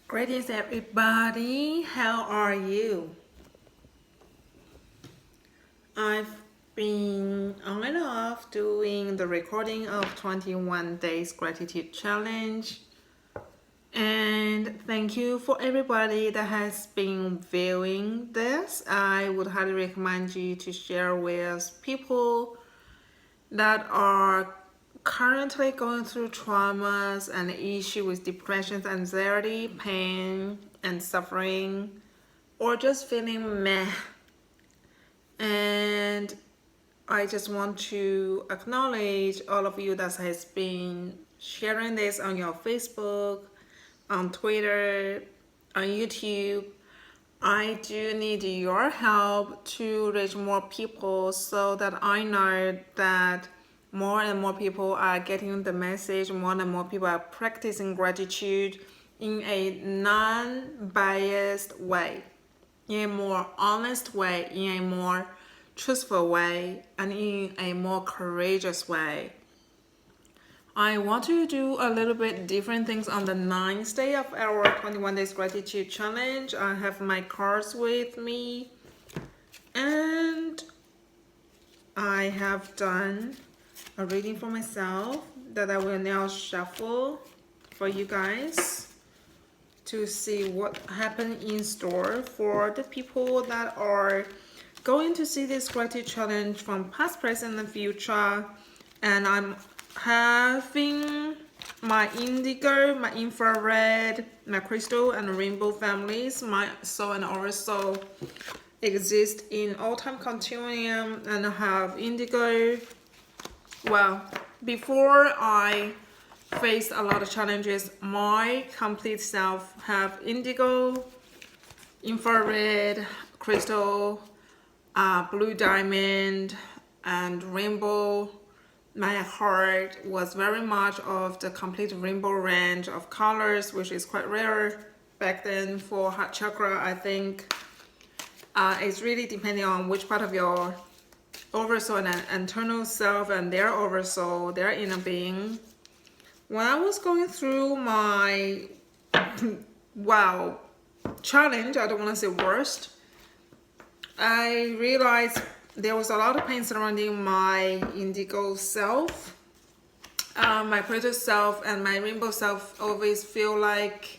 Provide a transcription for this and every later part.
Greetings everybody, how are you? I've been on and off doing the recording of 21 days gratitude challenge, and thank you for everybody that has been viewing this. I would highly recommend you to share with people that are currently going through traumas and issues with depression, anxiety, pain, and suffering, or just feeling meh. And I just want to acknowledge all of you that has been sharing this on your Facebook, on Twitter, on YouTube. I do need your help to reach more people so that I know that more and more people are getting the message, more and more people are practicing gratitude in a non-biased way, in a more honest way, in a more truthful way, and in a more courageous way. I want to do a little bit different things on the 9th day of our 21 days gratitude challenge. I have my cards with me, and I have done a reading for myself that I will now shuffle for you guys to see what happened in store for the people that are going to see this gratitude challenge from past, present, and future. And I'm having my indigo, my infrared, my crystal, and rainbow families. My soul and aura soul exist in all-time continuum, and I have indigo. Well, before I faced a lot of challenges, my complete self have indigo, infrared, crystal, blue diamond, and rainbow. My heart was very much of the complete rainbow range of colors, which is quite rare back then for heart chakra. I think it's really depending on which part of your oversoul and internal self and their oversoul, their inner being. When I was going through my challenge, I don't want to say worst, I realized there was a lot of pain surrounding my indigo self. My crystal self and my rainbow self always feel like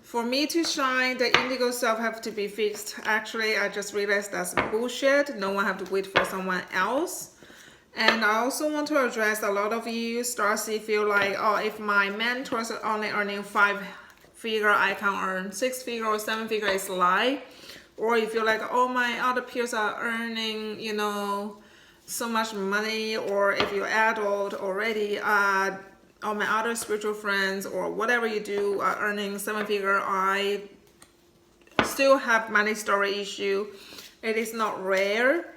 for me to shine, the indigo self have to be fixed. Actually, I just realized that's bullshit. No one have to wait for someone else. And I also want to address a lot of you Starseed feel like, oh, if my mentors are only earning 5-figure, I can earn 6-figure or 7-figure, is a lie. Or you feel like, oh, my other peers are earning, so much money. Or if you're adult already, all my other spiritual friends or whatever you do are earning 7-figure. I still have money story issue. It is not rare.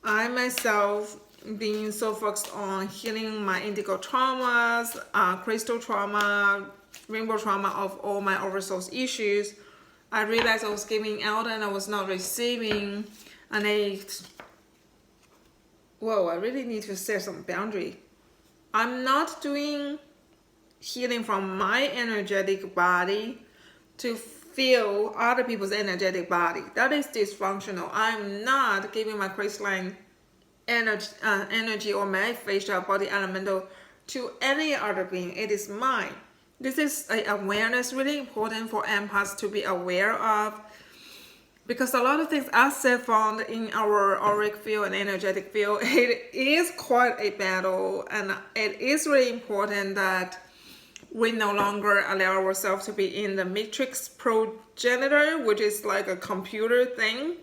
I myself being so focused on healing my indigo traumas, crystal trauma, rainbow trauma of all my oversoul issues, I realized I was giving out and I was not receiving, and I really need to set some boundary. I'm not doing healing from my energetic body to feel other people's energetic body. That is dysfunctional. I'm not giving my crystalline energy or my facial body elemental to any other being. It is mine. This is an awareness really important for empaths to be aware of, because a lot of things are found in our auric field and energetic field. It is quite a battle, and it is really important that we no longer allow ourselves to be in the matrix progenitor, which is like a computer thing.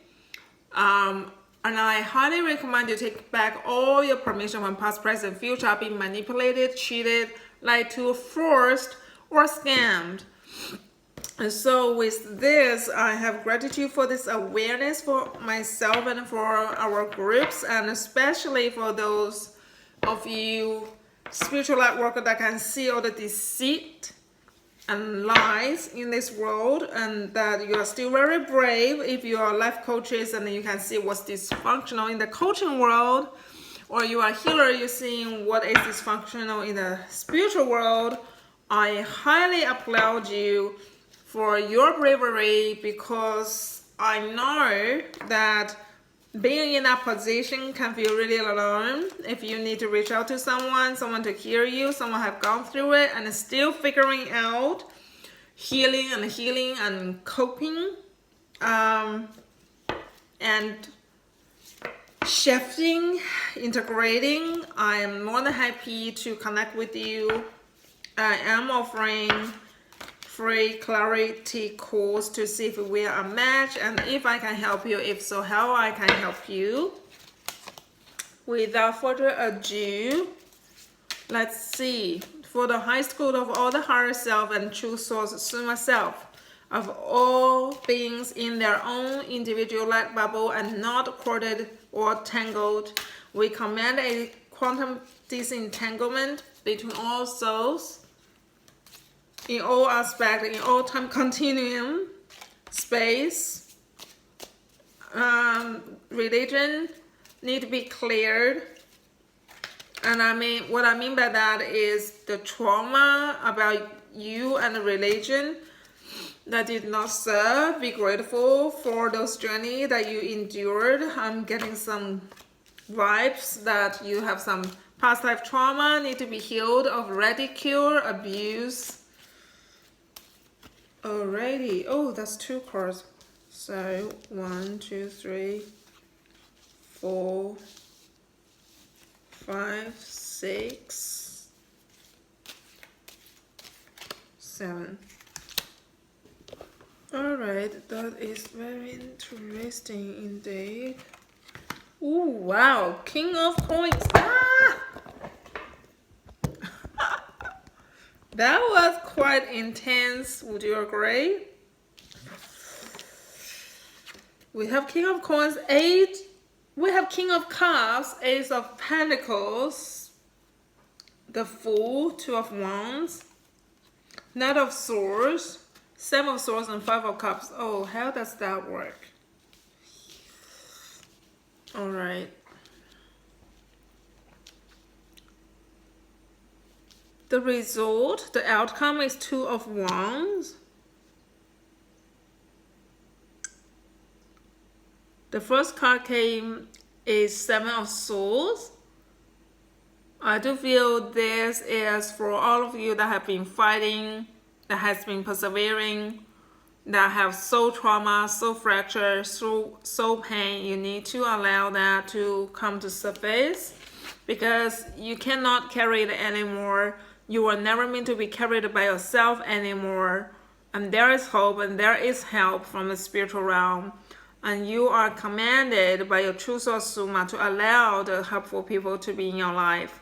And I highly recommend you take back all your permission from past, present, future, being manipulated, cheated, lied to, forced, or scammed. And so with this, I have gratitude for this awareness for myself and for our groups, and especially for those of you spiritual light worker that can see all the deceit and lies in this world, and that you are still very brave if you are life coaches and you can see what's dysfunctional in the coaching world, or you are a healer, you're seeing what is dysfunctional in the spiritual world. I highly applaud you for your bravery, because I know that being in that position can feel really alone. If you need to reach out to someone to hear you, someone have gone through it and is still figuring out healing and coping, and shifting, integrating, I am more than happy to connect with you. I am offering free clarity calls to see if we are a match and if I can help you. If so, how I can help you. Without further ado, let's see. For the high school of all the higher self and true source Suma self, of all beings in their own individual light bubble and not corded or tangled, we command a quantum disentanglement between all souls in all aspects, in all time continuum, space, religion need to be cleared. And what I mean by that is the trauma about you and the religion that did not serve. Be grateful for those journey that you endured. I'm getting some vibes that you have some past life trauma, need to be healed of ridicule, abuse. Alrighty. Oh, that's 2 cards. So 1, 2, 3, 4, 5, 6, 7. Alright, that is very interesting indeed. Ooh, wow, King of Coins. Ah! That was quite intense, would you agree? We have King of Coins, 8. We have King of Cups, Ace of Pentacles, the Fool, 2 of Wands, Knight of Swords, 7 of Swords, and 5 of Cups. Oh, how does that work? All right. The result, the outcome is 2 of Wands. The first card came is 7 of Swords. I do feel this is for all of you that have been fighting, that has been persevering, that have soul trauma, soul fracture, soul pain. You need to allow that to come to surface because you cannot carry it anymore. You are never meant to be carried by yourself anymore. And there is hope and there is help from the spiritual realm. And you are commanded by your true source Suma to allow the helpful people to be in your life.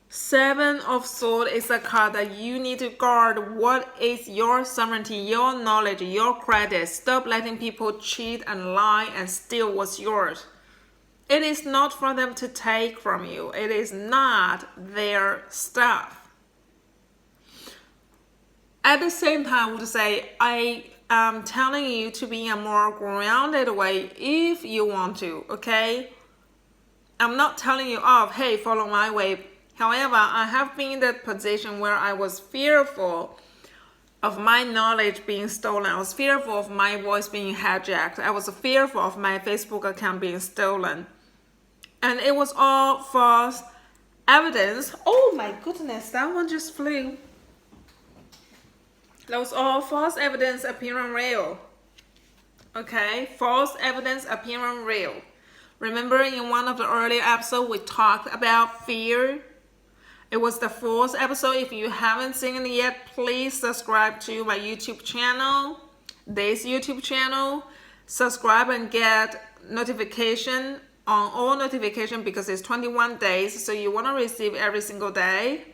Seven of Swords is a card that you need to guard. What is your sovereignty, your knowledge, your credit? Stop letting people cheat and lie and steal what's yours. It is not for them to take from you. It is not their stuff. At the same time, I would say I am telling you to be in a more grounded way if you want to, okay? I'm not telling you off, hey, follow my way. However, I have been in that position where I was fearful of my knowledge being stolen. I was fearful of my voice being hijacked. I was fearful of my Facebook account being stolen. And it was all false evidence. Oh my goodness, that one just flew. That was all false evidence appearing real. Okay, false evidence appearing real. Remember in one of the earlier episodes we talked about fear? It was the 4th episode. If you haven't seen it yet, please subscribe to my YouTube channel, this YouTube channel. Subscribe and get notification on all notification because it's 21 days. So you want to receive every single day.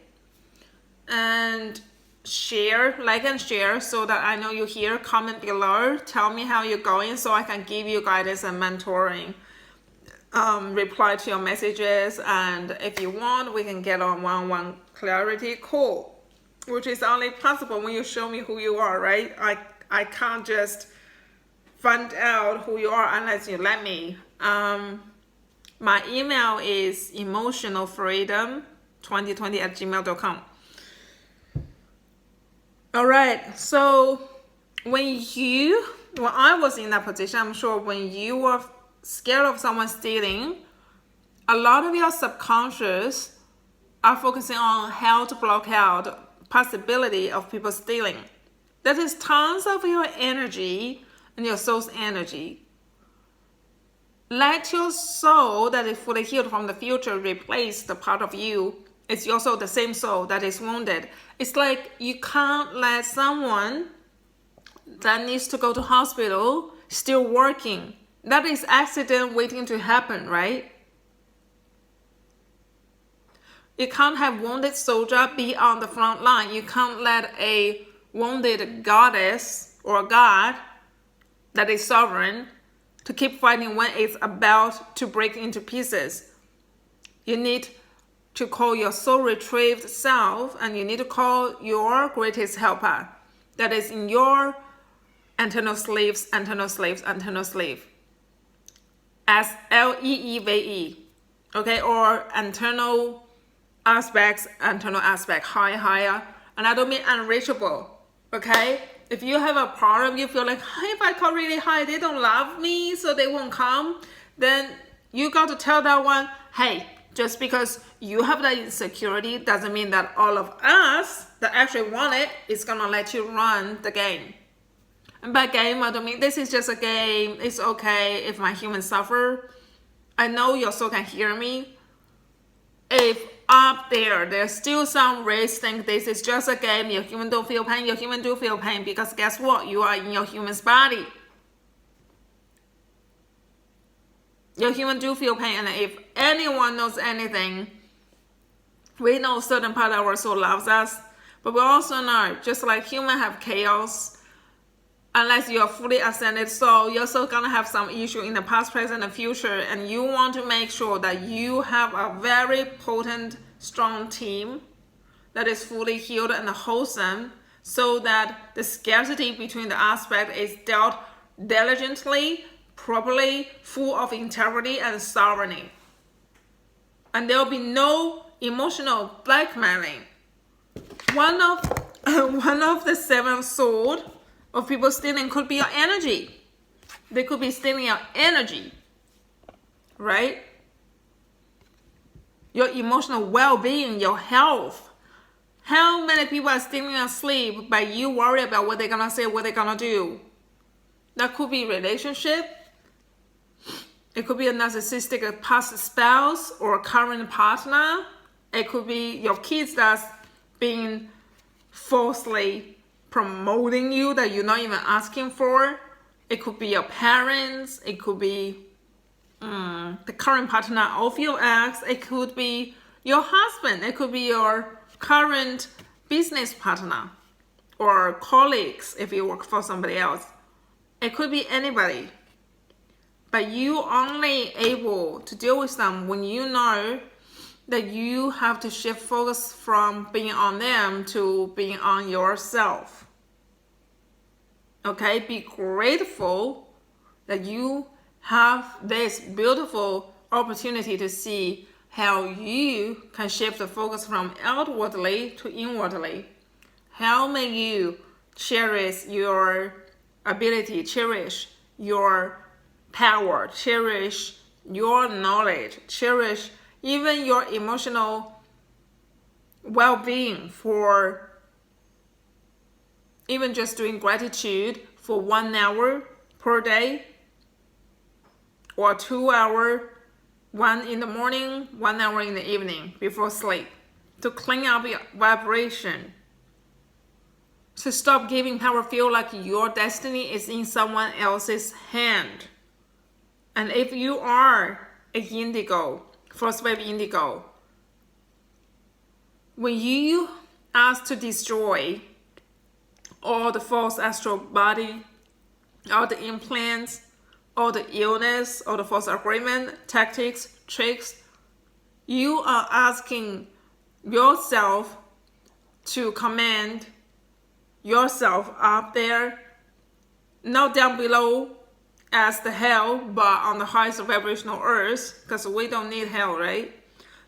And share, like and share so that I know you're here. Comment below. Tell me how you're going so I can give you guidance and mentoring. Reply to your messages, and if you want we can get on one-on-one clarity call, which is only possible when you show me who you are, right? I can't just find out who you are unless you let me. My email is emotionalfreedom day92020@gmail.com. All right, so when I was in that position, I'm sure when you were scared of someone stealing, a lot of your subconscious are focusing on how to block out possibility of people stealing. That is tons of your energy and your soul's energy. Let your soul that is fully healed from the future replace the part of you. It's also the same soul that is wounded. It's like you can't let someone that needs to go to hospital still working. That is accident waiting to happen, right? You can't have wounded soldier be on the front line. You can't let a wounded goddess or god that is sovereign to keep fighting when it's about to break into pieces. You need to call your soul retrieved self, and you need to call your greatest helper that is in your internal slaves, as LEEVE, okay, or internal aspect, higher, and I don't mean unreachable, okay? If you have a problem, you feel like, if I call really high, they don't love me, so they won't come, then you got to tell that one, hey, just because you have that insecurity doesn't mean that all of us that actually want it is gonna let you run the game. And by game, I don't mean this is just a game. It's okay if my humans suffer. I know your soul can hear me. If up there's still some race think this is just a game, your human don't feel pain, your human do feel pain, because guess what? You are in your human's body. Your human do feel pain, and if anyone knows anything, we know a certain part of our soul loves us, but we also know, just like humans have chaos, unless you are fully ascended soul, you're still gonna have some issue in the past, present, and future, and you want to make sure that you have a very potent, strong team that is fully healed and wholesome, so that the scarcity between the aspect is dealt diligently, properly, full of integrity and sovereignty. And there will be no emotional blackmailing. One of the seven swords of people stealing could be your energy. They could be stealing your energy, right? Your emotional well-being, your health. How many people are stealing your sleep by you worry about what they're gonna say, what they're gonna do? That could be relationship. It could be a narcissistic past spouse or current partner. It could be your kids that's being falsely promoting you that you're not even asking for. It could be your parents. It could be the current partner of your ex. It could be your husband. It could be your current business partner or colleagues if you work for somebody else. It could be anybody. But you only able to deal with them when you know that you have to shift focus from being on them to being on yourself. Okay, be grateful that you have this beautiful opportunity to see how you can shift the focus from outwardly to inwardly. How may you cherish your ability, cherish your power, cherish your knowledge, cherish even your emotional well-being for even just doing gratitude for 1 hour per day or 2 hours, 1 in the morning, 1 hour in the evening before sleep, to clean up your vibration, to stop giving power, feel like your destiny is in someone else's hand. And if you are a indigo, first wave indigo, when you ask to destroy all the false astral body, all the implants, all the illness, all the false agreement, tactics, tricks, you are asking yourself to command yourself up there, not down below as the hell, but on the highest vibrational earth, because we don't need hell, right?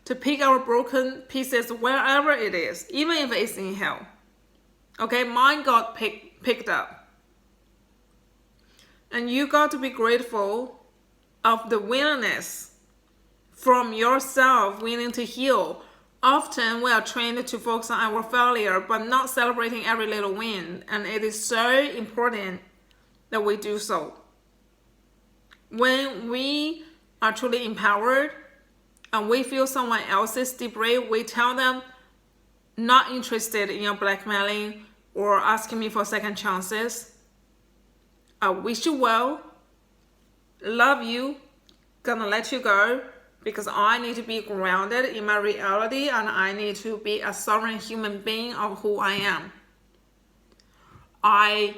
to pick our broken pieces wherever it is, even if it's in hell. Okay, mine got picked up. And you got to be grateful of the willingness from yourself, willing to heal. Often we are trained to focus on our failure, but not celebrating every little win. And it is so important that we do so. When we are truly empowered and we feel someone else's debris, we tell them, not interested in your blackmailing or asking me for second chances. I wish you well, love you, gonna let you go because I need to be grounded in my reality and I need to be a sovereign human being of who I am. I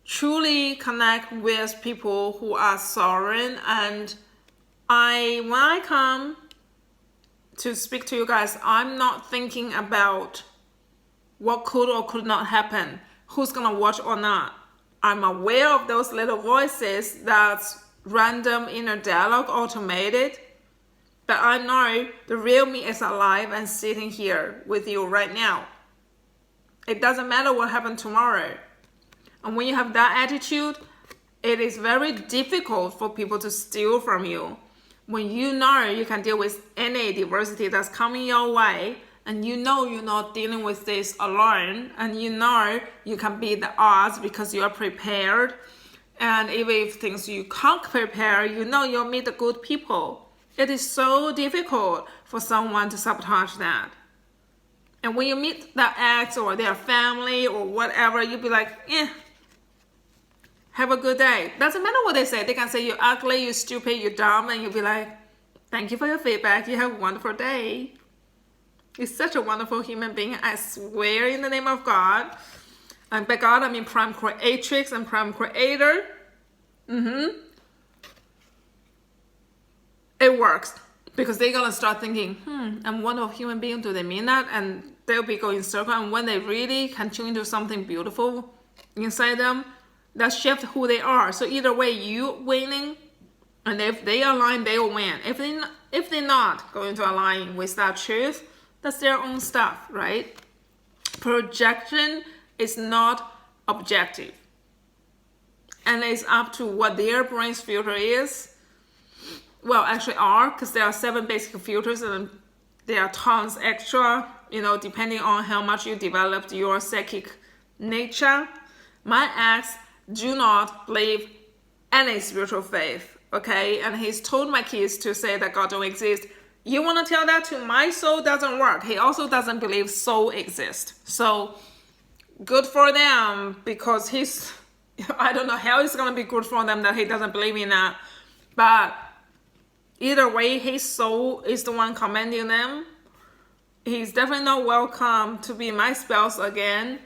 truly connect with people who are sovereign, and when I come to speak to you guys, I'm not thinking about what could or could not happen, who's gonna watch or not. I'm aware of those little voices that's random inner dialogue, automated, but I know the real me is alive and sitting here with you right now. It doesn't matter what happened tomorrow. And when you have that attitude, it is very difficult for people to steal from you. When you know you can deal with any diversity that's coming your way, and you know you're not dealing with this alone, and you know you can beat the odds because you are prepared, and even if things you can't prepare, you know you'll meet the good people. It is so difficult for someone to sabotage that. And when you meet their ex or their family or whatever, you'll be like, have a good day. Doesn't matter what they say. They can say you're ugly, you're stupid, you're dumb, and you'll be like, thank you for your feedback. You have a wonderful day. You're such a wonderful human being. I swear in the name of God. And by God, I mean prime creatrix and prime creator. It works. Because they're going to start thinking, I'm a wonderful human being. Do they mean that? And they'll be going in circle. And when they really can tune into something beautiful inside them, that shifts who they are. So either way, you winning, and if they align, they will win. If they're not going to align with that truth, that's their own stuff, right? Projection is not objective. And it's up to what their brain's filter is. Well, actually are, because there are 7 basic filters and there are tons extra, depending on how much you developed your psychic nature. My ex do not believe any spiritual faith, okay? And he's told my kids to say that God don't exist. You want to tell that to my soul? Doesn't work. He also doesn't believe soul exists. So good for them, because I don't know how it's going to be good for them that he doesn't believe in that. But either way, his soul is the one commanding them. He's definitely not welcome to be my spouse again.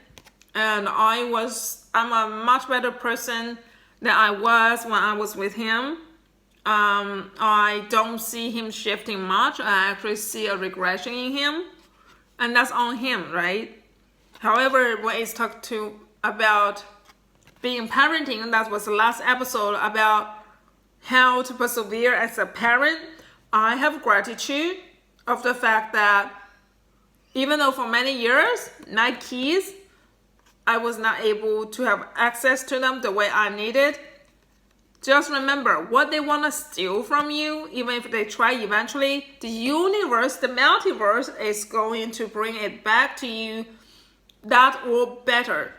And I'm a much better person than I was when I was with him. I don't see him shifting much. I actually see a regression in him. And that's on him, right? However, when it's talked about being parenting, that was the last episode about how to persevere as a parent. I have gratitude of the fact that even though for many years, 9 kids, I was not able to have access to them the way I needed. Just remember, what they want to steal from you, even if they try eventually, the universe, the multiverse is going to bring it back to you that or better.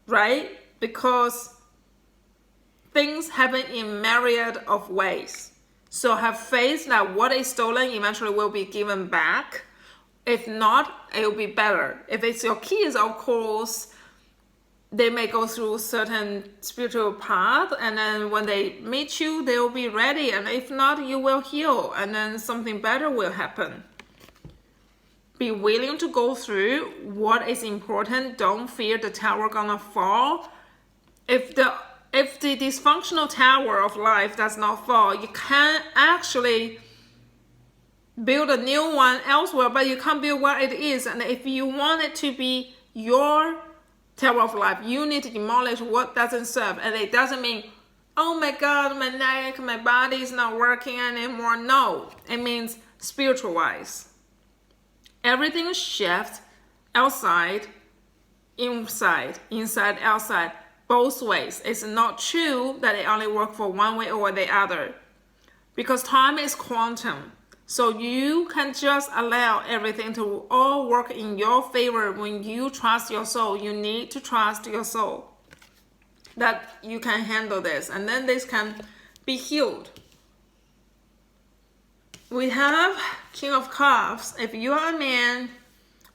Right? Because things happen in myriad of ways. So have faith that what is stolen eventually will be given back. If not, it will be better. If it's your kids, of course, they may go through certain spiritual path, and then when they meet you, they will be ready. And if not, you will heal, and then something better will happen. Be willing to go through what is important. Don't fear the tower gonna fall. If the dysfunctional tower of life does not fall, you can actually build a new one elsewhere, but you can't build where it is. And if you want it to be your tower of life, you need to demolish what doesn't serve. And it doesn't mean, oh my God, my neck, my body is not working anymore. No, it means spiritual wise. Everything shifts outside, inside, inside, outside, both ways. It's not true that it only works for one way or the other, because time is quantum. So you can just allow everything to all work in your favor when you trust your soul. You need to trust your soul that you can handle this, and then this can be healed. We have King of Cups. If you are a man,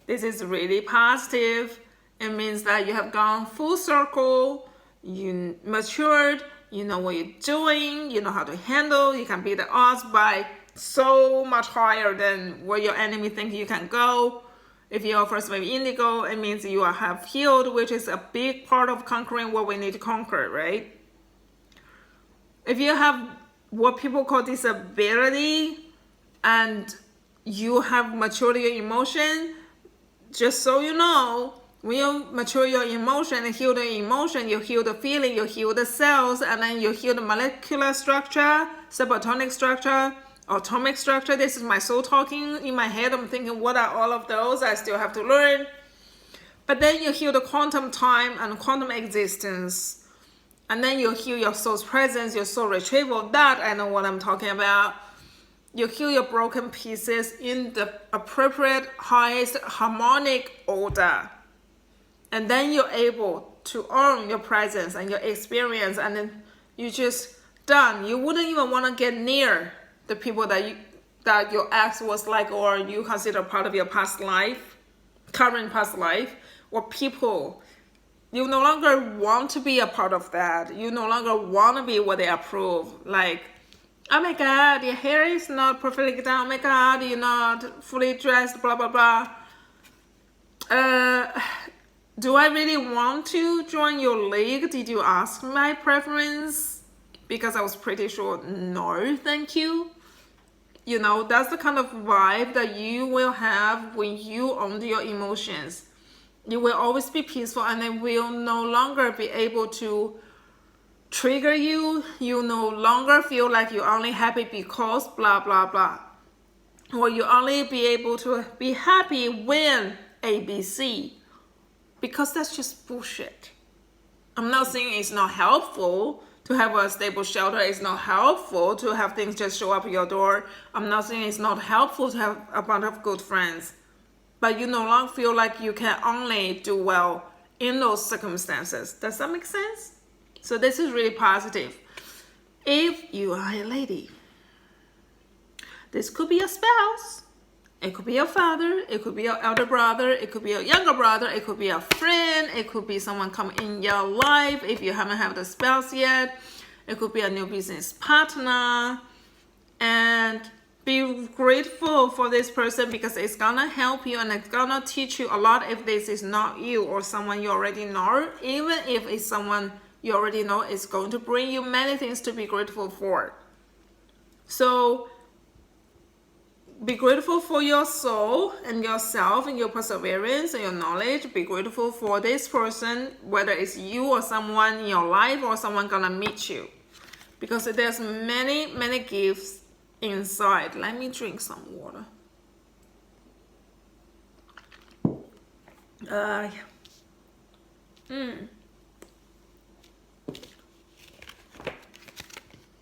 this is really positive. It means that you have gone full circle, you matured, you know what you're doing, you know how to handle, you can beat the odds by so much higher than where your enemy think you can go. If you're first wave indigo, it means you have healed, which is a big part of conquering what we need to conquer, right? If you have what people call disability and you have matured your emotion, just so you know, when you mature your emotion and heal the emotion, you heal the feeling, you heal the cells, and then you heal the molecular structure, subatomic structure, atomic structure. This is my soul talking in my head. I'm thinking, what are all of those? I still have to learn. But then you heal the quantum time and quantum existence. And then you heal your soul's presence, your soul retrieval. That I know what I'm talking about. You heal your broken pieces in the appropriate, highest harmonic order. And then you're able to own your presence and your experience. And then you just done. You wouldn't even want to get near the people that your ex was like, or you consider part of your past life, current past life, or people. You no longer want to be a part of that. You no longer want to be what they approve. Like, oh my God, your hair is not perfectly done. Oh my God, you're not fully dressed, blah, blah, blah. Do I really want to join your league? Did you ask my preference? Because I was pretty sure, no, thank you. You know, that's the kind of vibe that you will have when you own your emotions. You will always be peaceful, and they will no longer be able to trigger you. You no longer feel like you're only happy because blah, blah, blah. Or you only be able to be happy when ABC. Because that's just bullshit. I'm not saying it's not helpful to have a stable shelter. It's not helpful to have things just show up at your door. I'm not saying it's not helpful to have a bunch of good friends. But you no longer feel like you can only do well in those circumstances. Does that make sense? So this is really positive. If you are a lady, this could be a spouse. It could be your father, it could be your elder brother, it could be your younger brother, it could be a friend, it could be someone come in your life if you haven't had a spouse yet. It could be a new business partner. And be grateful for this person, because it's gonna help you and it's gonna teach you a lot if this is not you or someone you already know. Even if it's someone you already know, it's going to bring you many things to be grateful for. So be grateful for your soul and yourself and your perseverance and your knowledge. Be grateful for this person, whether it's you or someone in your life or someone gonna meet you. Because there's many, many gifts inside. Let me drink some water.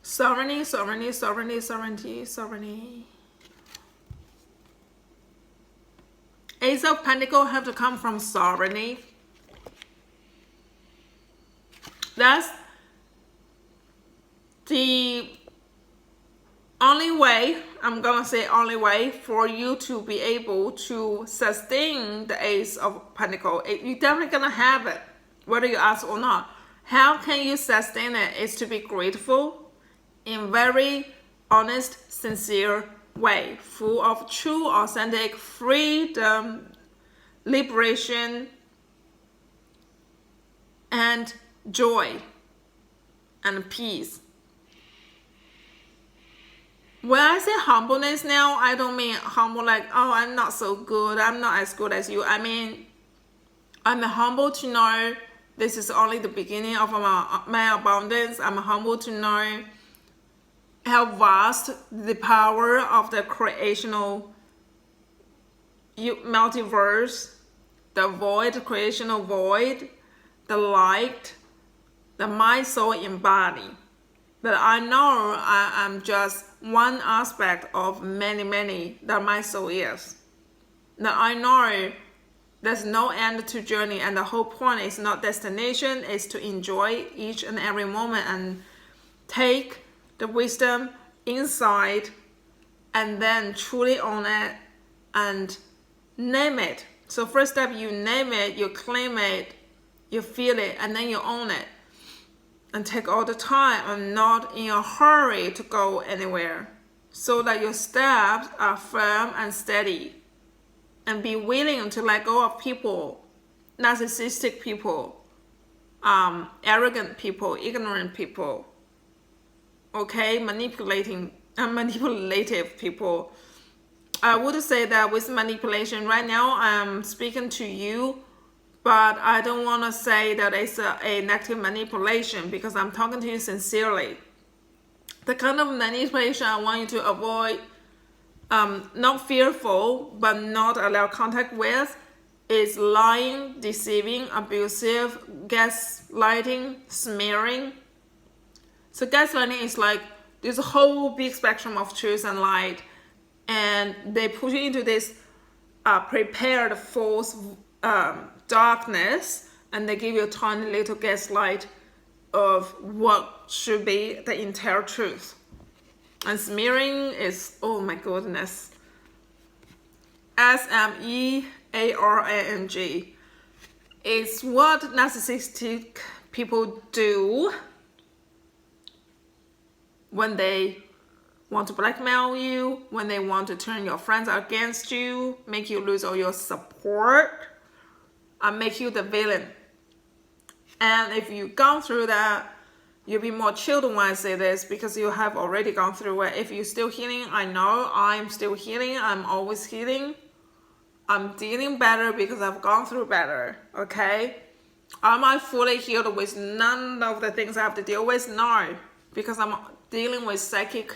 Sovereignty, sovereignty, sovereignty, sovereignty, sovereignty. Ace of Pentacles have to come from sovereignty. That's the only way, I'm gonna say only way, for you to be able to sustain the Ace of Pentacles. You're definitely gonna have it, whether you ask or not. How can you sustain it? Is to be grateful in very honest, sincere way, full of true, authentic freedom, liberation, and joy and peace. When I say humbleness now, I don't mean humble like, oh, I'm not so good, I'm not as good as you. I mean, I'm humble to know this is only the beginning of my abundance. I'm humble to know how vast the power of the creational multiverse, the void, creational void, the light, the mind, soul, and body. But I know I am just one aspect of many that my soul is. That I know there's no end to journey, and the whole point is not destination, is to enjoy each and every moment and take the wisdom inside and then truly own it and name it. So first step, you name it, you claim it, you feel it, and then you own it. And take all the time and not in a hurry to go anywhere, so that your steps are firm and steady. And be willing to let go of people, narcissistic people, arrogant people, ignorant people, okay, manipulative people. I would say that with manipulation, right now I'm speaking to you, but I don't want to say that it's a negative manipulation, because I'm talking to you sincerely. The kind of manipulation I want you to avoid, not fearful, but not allow contact with, is lying, deceiving, abusive, gaslighting, smearing. So gaslighting is like this whole big spectrum of truth and light, and they put you into this prepared false darkness, and they give you a tiny little gaslight of what should be the entire truth. And smearing is, oh my goodness, smearing. It's what narcissistic people do when they want to blackmail you, when they want to turn your friends against you, make you lose all your support, and make you the villain. And if you've gone through that, you'll be more chilled when I say this, because you have already gone through it. If you're still healing, I know I'm still healing. I'm always healing. I'm dealing better because I've gone through better, okay? Am I fully healed with none of the things I have to deal with? No, because I'm dealing with psychic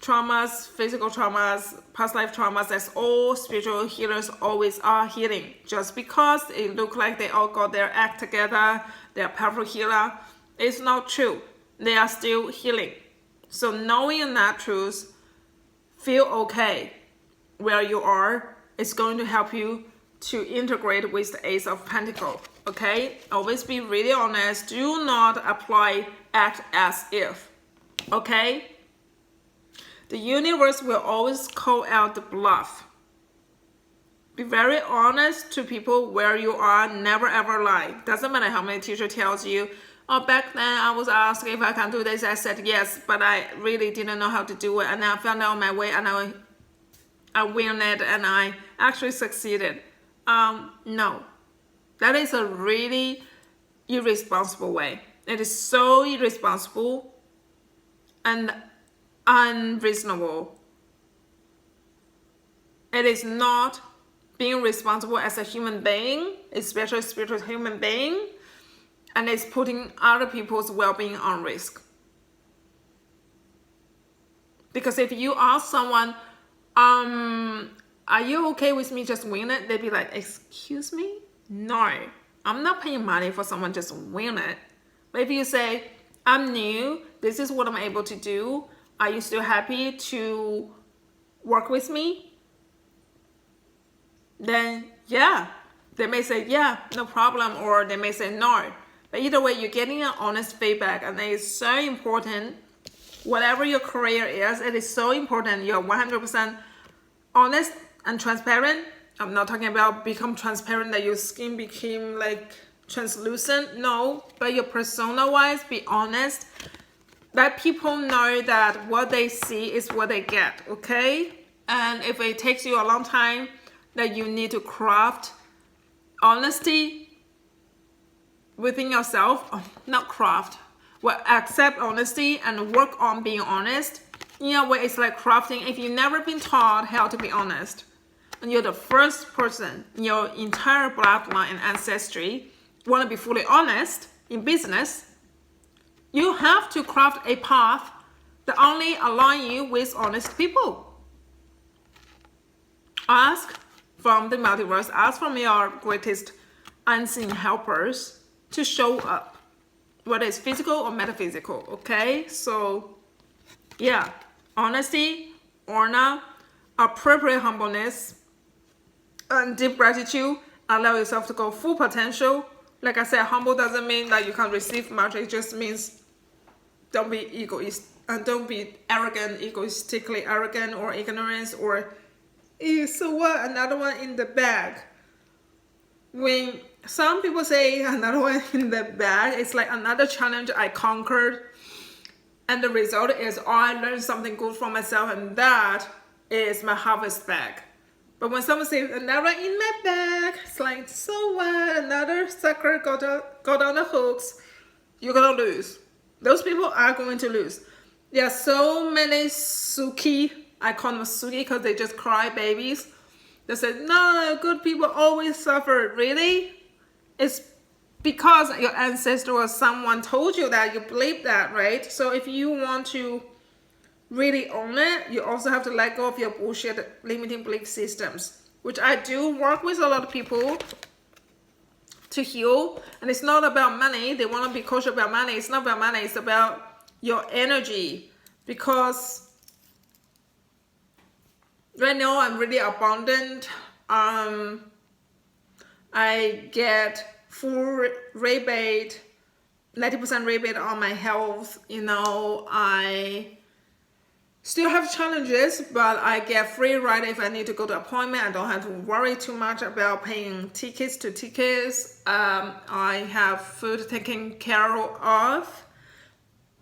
traumas, physical traumas, past life traumas. That's all spiritual healers always are healing. Just because it look like they all got their act together, they're powerful healer, it's not true. They are still healing. So knowing that truth, feel okay where you are, is going to help you to integrate with the Ace of Pentacles. Okay? Always be really honest. Do not act as if. Okay? The universe will always call out the bluff. Be very honest to people where you are. Never ever lie. Doesn't matter how many teacher tells you, oh, back then I was asked if I can do this. I said yes, but I really didn't know how to do it. And I found out my way, and I win it, and I actually succeeded. No. That is a really irresponsible way. It is so irresponsible and unreasonable. It is not being responsible as a human being, especially a spiritual human being, and it's putting other people's well-being on risk. Because if you ask someone, are you okay with me just win it? They'd be like, excuse me? No, I'm not paying money for someone just win it. But if you say, I'm new, this is what I'm able to do, are you still happy to work with me? Then yeah, they may say yeah, no problem, or they may say no. But either way, you're getting an honest feedback, and it is so important. Whatever your career is, it is so important you're 100% honest and transparent. I'm not talking about become transparent that your skin became like translucent. No, but your persona wise, be honest. Let people know that what they see is what they get, okay? And if it takes you a long time, that you need to craft honesty within yourself, not craft, well, accept honesty and work on being honest. In a way, it's like crafting. If you've never been taught how to be honest, and you're the first person in your entire bloodline and ancestry want to be fully honest in business, you have to craft a path that only align you with honest people. Ask from the multiverse, ask from your greatest unseen helpers to show up, whether it's physical or metaphysical, okay? So, yeah, honesty, honor, appropriate humbleness, and deep gratitude. Allow yourself to go full potential. Like I said, humble doesn't mean that you can't receive much. It just means don't be egoist and don't be arrogant, egoistically arrogant or ignorance or so what, another one in the bag. When some people say another one in the bag, it's like another challenge I conquered, and the result is I learned something good for myself, and that is my harvest bag. But when someone says another in my bag, it's like, so what? Another sucker got on the hooks. You're gonna lose. Those people are going to lose. There are so many Suki, I call them Suki because they just cry babies. They said, no, good people always suffer. Really? It's because your ancestor or someone told you that, you believe that, right? So if you want to really own it, you also have to let go of your bullshit limiting belief systems, which I do work with a lot of people to heal. And it's not about money. They want to be kosher about money. It's not about money. It's about your energy. Because right now I'm really abundant. I get full rebate, 90% rebate on my health. You know, I still have challenges, but I get free ride if I need to go to appointment. I don't have to worry too much about paying tickets to tickets. I have food taken care of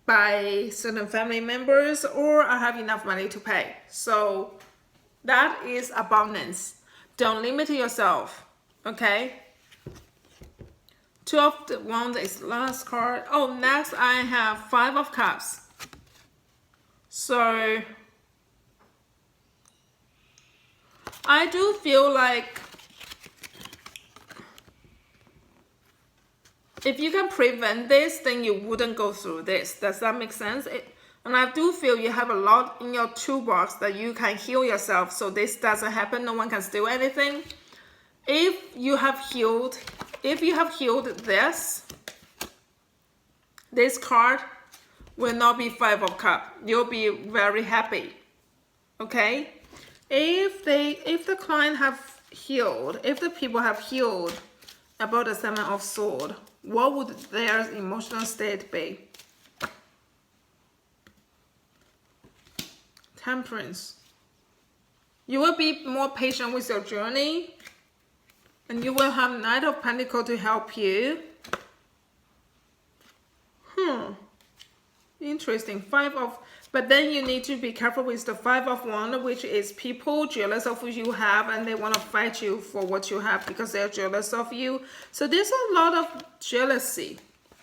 by certain family members, or I have enough money to pay. So that is abundance. Don't limit yourself, okay? 2 of the Wands is last card. Oh, next I have 5 of Cups. So I do feel like if you can prevent this, then you wouldn't go through this. Does that make sense? And I do feel you have a lot in your toolbox that you can heal yourself so this doesn't happen. No one can steal anything. If you have healed this card will not be 5 of Cups. You'll be very happy. Okay? If the client have healed, if the people have healed about the 7 of Swords, what would their emotional state be? Temperance. You will be more patient with your journey, and you will have Knight of Pentacles to help you. Interesting. But then you need to be careful with the 5 of Wands, which is people jealous of what you have and they want to fight you for what you have because they're jealous of you. So there's a lot of jealousy.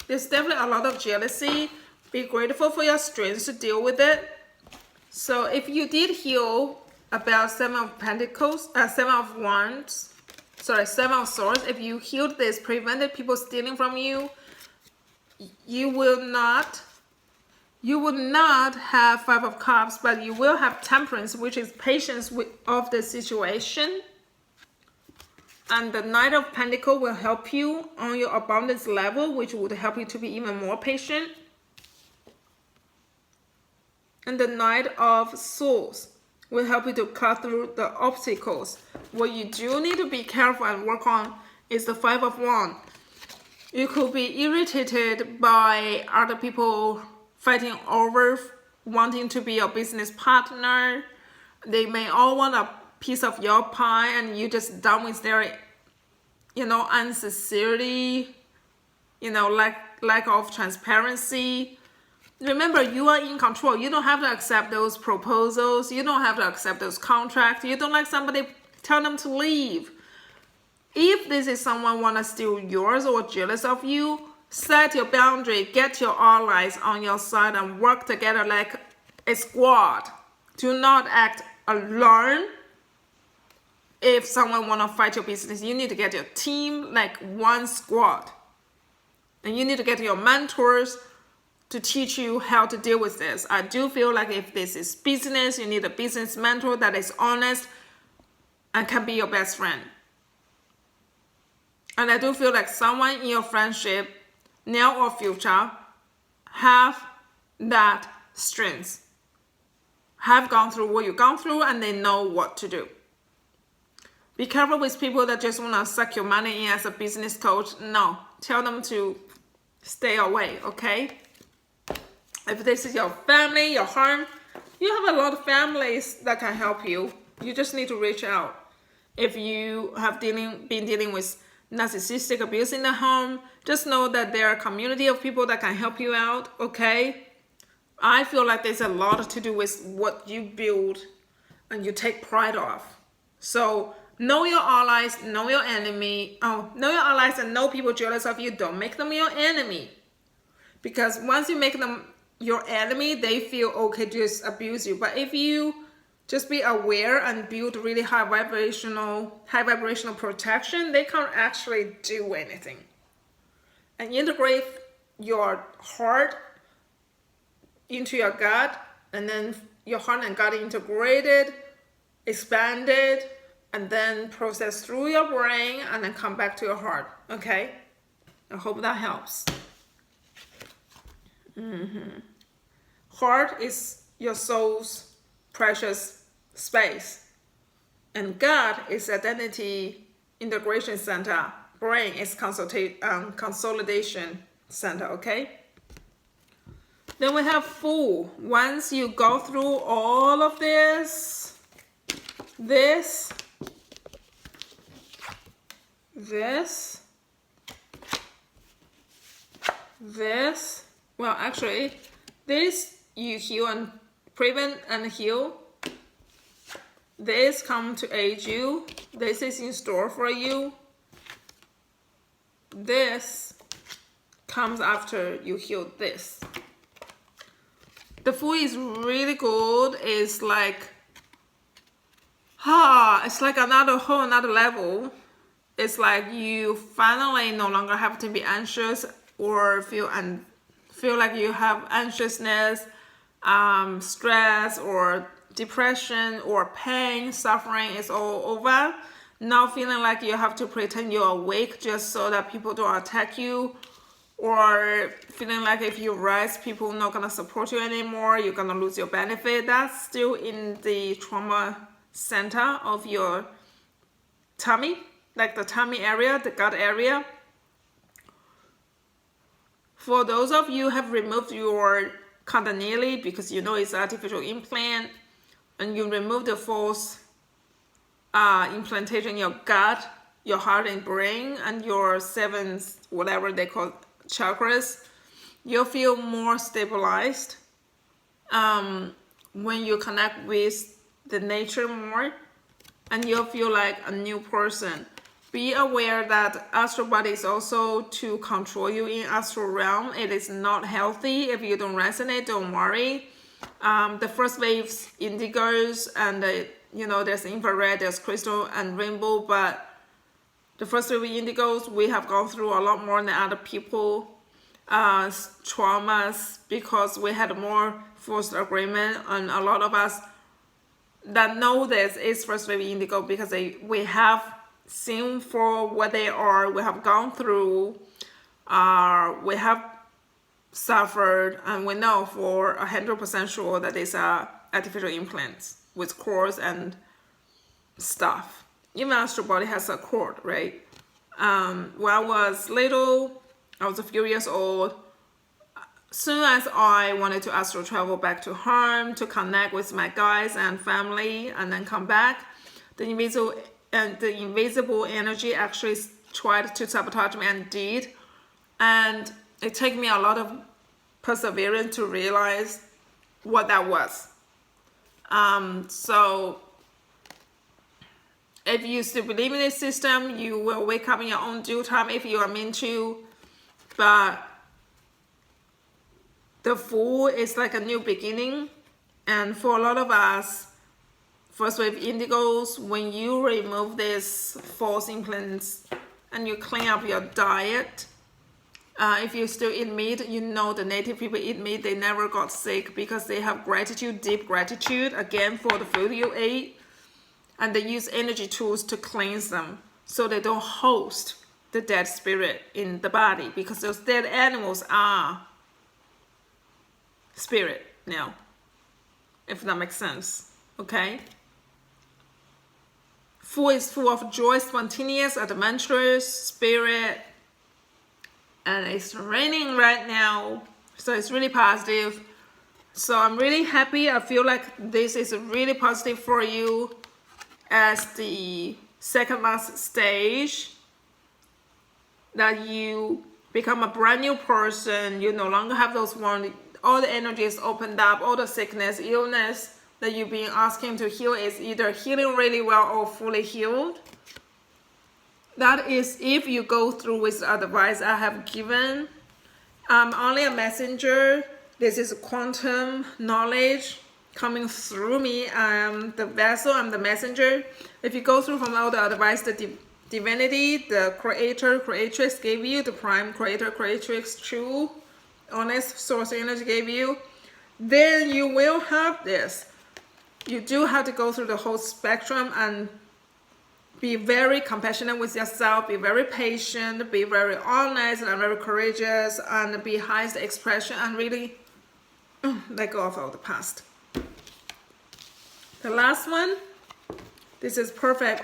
There's definitely a lot of jealousy. Be grateful for your strength to deal with it. So if you did heal about 7 of Pentacles, 7 of Wands, sorry, 7 of Swords, if you healed this, prevented people stealing from you, you will not have 5 of Cups, but you will have Temperance, which is patience of the situation. And the Knight of Pentacles will help you on your abundance level, which would help you to be even more patient. And the Knight of Swords will help you to cut through the obstacles. What you do need to be careful and work on is the 5 of Wands. You could be irritated by other people fighting over wanting to be your business partner. They may all want a piece of your pie and you just done with their, insincerity, lack of transparency. Remember, you are in control. You don't have to accept those proposals. You don't have to accept those contracts. You don't like somebody, tell them to leave. If this is someone want to steal yours or jealous of you, set your boundary, get your allies on your side and work together like a squad. Do not act alone. If someone want to fight your business, you need to get your team like one squad. And you need to get your mentors to teach you how to deal with this. I do feel like if this is business, you need a business mentor that is honest and can be your best friend. And I do feel like someone in your friendship, now or future, have that strength, have gone through what you've gone through, and they know what to do. Be careful with people that just want to suck your money in as a business coach. No, tell them to stay away, okay? If this is your family, your home, you have a lot of families that can help you. You just need to reach out. If you have been dealing with narcissistic abuse in the home, just know that there are a community of people that can help you out, okay? I feel like there's a lot to do with what you build and you take pride of. So know your allies, know your enemy. Know your allies and know people jealous of you. Don't make them your enemy. Because once you make them your enemy, they feel okay to just abuse you. But if you just be aware and build really high vibrational protection, they can't actually do anything. And integrate your heart into your gut, and then your heart and gut integrated, expanded, and then process through your brain and then come back to your heart. Okay? I hope that helps. Heart is your soul's precious space, and gut is identity integration center. Brain is consolidation center. Okay. Then we have Fool. Once you go through all of this, well, actually, this you heal and prevent and heal. This come to aid you. This is in store for you. This comes after you heal this. The Fool is really good. It's like, it's like another level. It's like you finally no longer have to be anxious or feel like you have anxiousness, stress or depression or pain, suffering is all over. Now feeling like you have to pretend you're awake just so that people don't attack you, or feeling like if you rest, people are not gonna support you anymore, you're gonna lose your benefit. That's still in the trauma center of your tummy, like the tummy area, the gut area. For those of you who have removed your cannula because you know it's artificial implant, and you remove the false implantation in your gut, your heart and brain, and your seven, whatever they call chakras, you'll feel more stabilized when you connect with the nature more, and you'll feel like a new person. Be aware that astral body is also to control you in astral realm. It is not healthy. If you don't resonate, don't worry. The first waves, indigos, and there's infrared, there's crystal and rainbow, but the first wave indigos, we have gone through a lot more than other people, traumas, because we had more forced agreement, and a lot of us that know this is first wave indigo because we have seen for what they are, we have gone through, we have suffered, and we know for 100% sure that it's artificial implants with cords and stuff. Even astral body has a cord, right? When I was little, I was a few years old. Soon as I wanted to astral travel back to home to connect with my guys and family and then come back, the invisible energy actually tried to sabotage me and did. And it took me a lot of perseverance to realize what that was. So if you still believe in this system, you will wake up in your own due time if you are meant to. But the Fool is like a new beginning. And for a lot of us, first wave indigos, when you remove these false implants and you clean up your diet, If you still eat meat, you know the native people eat meat, they never got sick because they have gratitude, deep gratitude, again, for the food you ate. And they use energy tools to cleanse them so they don't host the dead spirit in the body, because those dead animals are spirit now, if that makes sense. Okay? Food is full of joy, spontaneous, adventurous spirit. And it's raining right now, so it's really positive. So I'm really happy. I feel like this is really positive for you as the second last stage, that you become a brand new person. You no longer have those wounds. All the energy is opened up. All the sickness, illness that you've been asking to heal is either healing really well or fully healed. That is if you go through with the advice I have given. I'm only a messenger. This is quantum knowledge coming through me. I'm the vessel, I'm the messenger. If you go through from all the advice the divinity, the creator, creatrix gave you, the prime creator, creatrix, true, honest source energy gave you, then you will have this. You do have to go through the whole spectrum and be very compassionate with yourself, be very patient, be very honest and very courageous, and be highest expression, and really let go of all the past. The last one, this is perfect.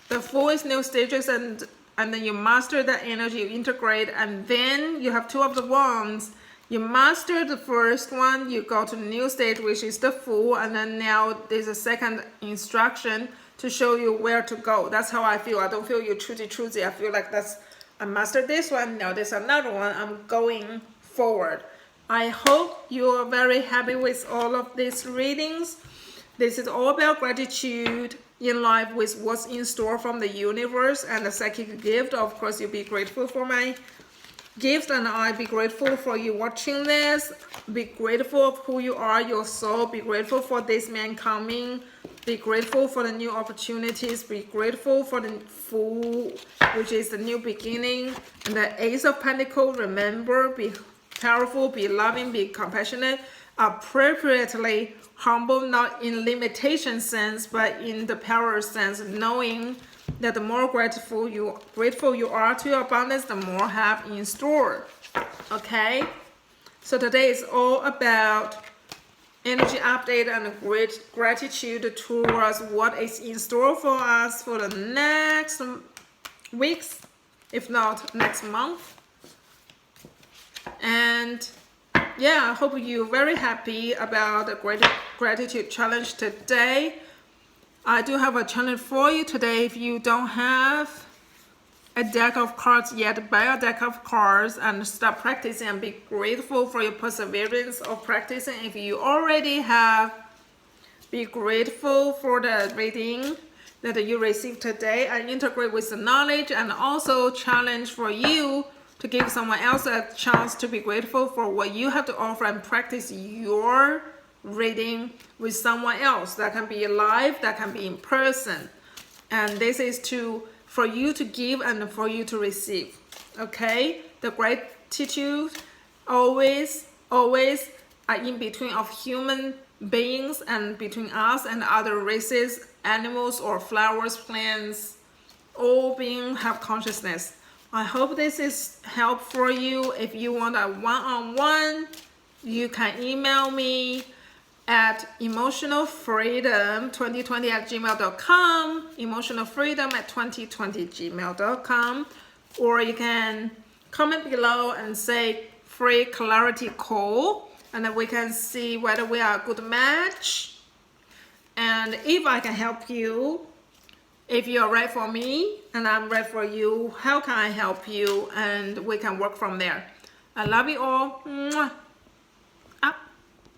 The 4 is new stages, and then you master that energy, you integrate, and then you have 2 of the wands. You master the first one, you go to the new stage, which is the Fool, and then now there's a second instruction to show you where to go. That's how I feel. I don't feel you choosy. I feel like I mastered this one, now there's another one, I'm going forward. I hope you are very happy with all of these readings. This is all about gratitude in life with what's in store from the universe and the psychic gift. Of course, you'll be grateful for my gift, and I'll be grateful for you watching this. Be grateful of who you are, your soul. Be grateful for this man coming. Be grateful for the new opportunities. Be grateful for the Fool, which is the new beginning. And the Ace of Pentacles, remember, be powerful, be loving, be compassionate, appropriately humble, not in limitation sense, but in the power sense, knowing that the more grateful you are to your abundance, the more have in store. Okay? So today is all about energy update and great gratitude towards what is in store for us for the next weeks, if not next month. And yeah, I hope you're very happy about the gratitude challenge today. I do have a challenge for you today. If you don't have a deck of cards yet, buy a deck of cards and start practicing, and be grateful for your perseverance of practicing. If you already have, be grateful for the reading that you received today and integrate with the knowledge, and also challenge for you to give someone else a chance to be grateful for what you have to offer, and practice your reading with someone else. That can be live, that can be in person. And this is for you to give and for you to receive. Okay? The gratitude always are in between of human beings and between us and other races, animals or flowers, plants. All beings have consciousness. I hope this is help for you. If you want a one-on-one, you can email me at emotionalfreedom2020@gmail.com, emotionalfreedom@2020@gmail.com, or you can comment below and say free clarity call, and then we can see whether we are a good match and if I can help you. If you're right for me and I'm right for you, how can I help you? And we can work from there. I love you all. Mwah.